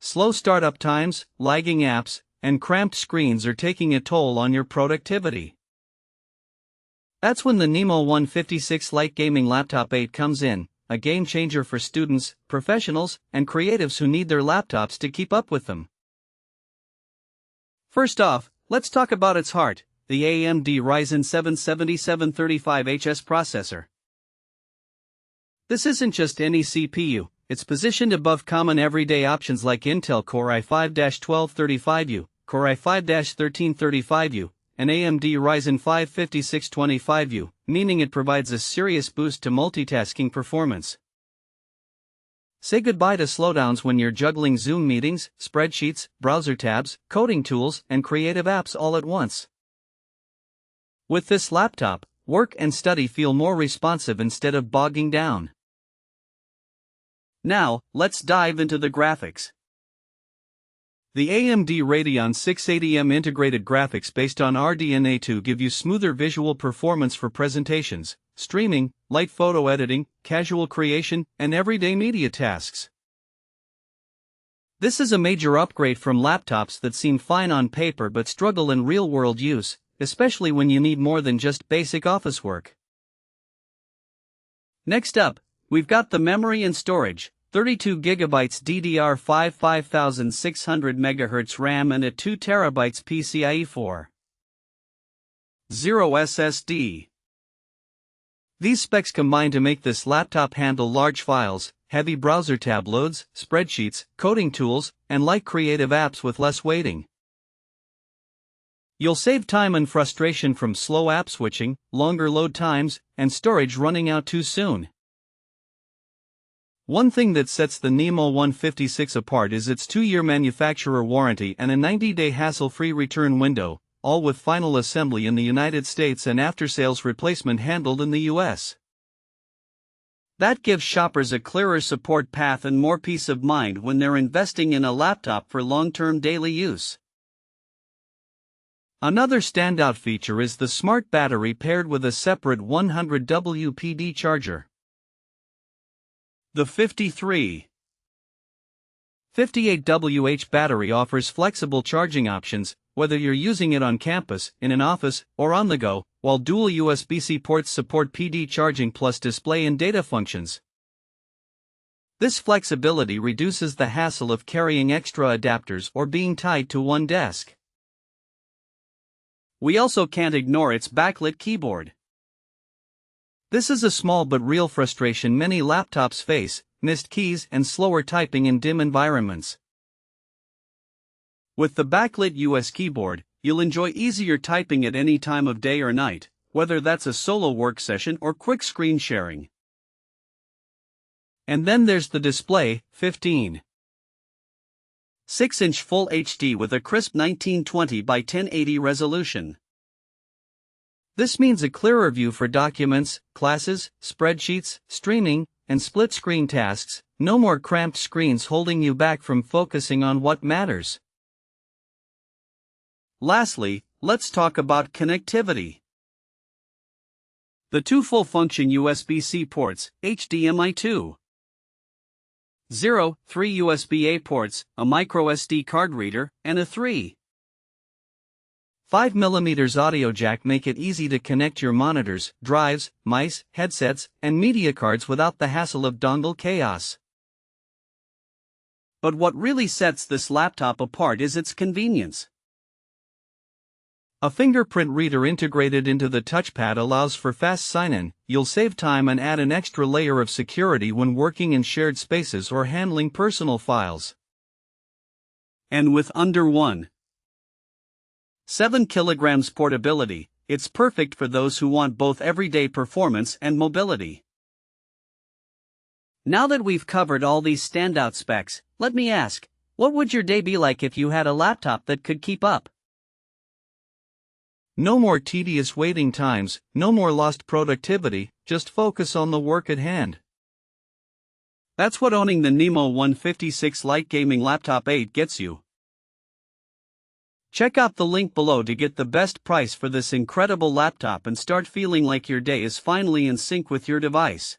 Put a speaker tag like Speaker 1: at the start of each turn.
Speaker 1: Slow startup times, lagging apps, and cramped screens are taking a toll on your productivity. That's when the NIMO 15.6 Lite Gaming Laptop 8 comes in, a game changer for students, professionals, and creatives who need their laptops to keep up with them. First off, let's talk about its heart, the AMD Ryzen 7 7735HS processor. This isn't just any CPU, it's positioned above common everyday options like Intel Core i5-1235U, Core i5-1335U, and AMD Ryzen 5 5625U, meaning it provides a serious boost to multitasking performance. Say goodbye to slowdowns when you're juggling Zoom meetings, spreadsheets, browser tabs, coding tools, and creative apps all at once. With this laptop, work and study feel more responsive instead of bogging down. Now, let's dive into the graphics. The AMD Radeon 680M integrated graphics based on RDNA2 give you smoother visual performance for presentations, streaming, light photo editing, casual creation, and everyday media tasks. This is a major upgrade from laptops that seem fine on paper but struggle in real-world use, especially when you need more than just basic office work. Next up, we've got the memory and storage, 32GB DDR5 5600MHz RAM and a 2TB PCIe 4.0 SSD. These specs combine to make this laptop handle large files, heavy browser tab loads, spreadsheets, coding tools, and light creative apps with less waiting. You'll save time and frustration from slow app switching, longer load times, and storage running out too soon. One thing that sets the NIMO 15.6 apart is its 2-year manufacturer warranty and a 90-day hassle-free return window, all with final assembly in the United States and after-sales replacement handled in the US. That gives shoppers a clearer support path and more peace of mind when they're investing in a laptop for long-term daily use. Another standout feature is the smart battery paired with a separate 100W PD charger. The 58WH battery offers flexible charging options, whether you're using it on campus, in an office, or on the go, while dual USB-C ports support PD charging plus display and data functions. This flexibility reduces the hassle of carrying extra adapters or being tied to one desk. We also can't ignore its backlit keyboard. This is a small but real frustration many laptops face: missed keys and slower typing in dim environments. With the backlit US keyboard, you'll enjoy easier typing at any time of day or night, whether that's a solo work session or quick screen sharing. And then there's the display, 15.6-inch Full HD with a crisp 1920 by 1080 resolution. This means a clearer view for documents, classes, spreadsheets, streaming, and split-screen tasks, no more cramped screens holding you back from focusing on what matters. Lastly, let's talk about connectivity. The two full-function USB-C ports, HDMI 2.0, 3 USB-A ports, a microSD card reader, and a 3.5mm audio jack make it easy to connect your monitors, drives, mice, headsets, and media cards without the hassle of dongle chaos. But what really sets this laptop apart is its convenience. A fingerprint reader integrated into the touchpad allows for fast sign-in. You'll save time and add an extra layer of security when working in shared spaces or handling personal files. And with under 1.7 kg portability, it's perfect for those who want both everyday performance and mobility. Now that we've covered all these standout specs, let me ask, what would your day be like if you had a laptop that could keep up? No more tedious waiting times, no more lost productivity, just focus on the work at hand. That's what owning the NIMO 15.6 Lite Gaming Laptop 8 gets you. Check out the link below to get the best price for this incredible laptop and start feeling like your day is finally in sync with your device.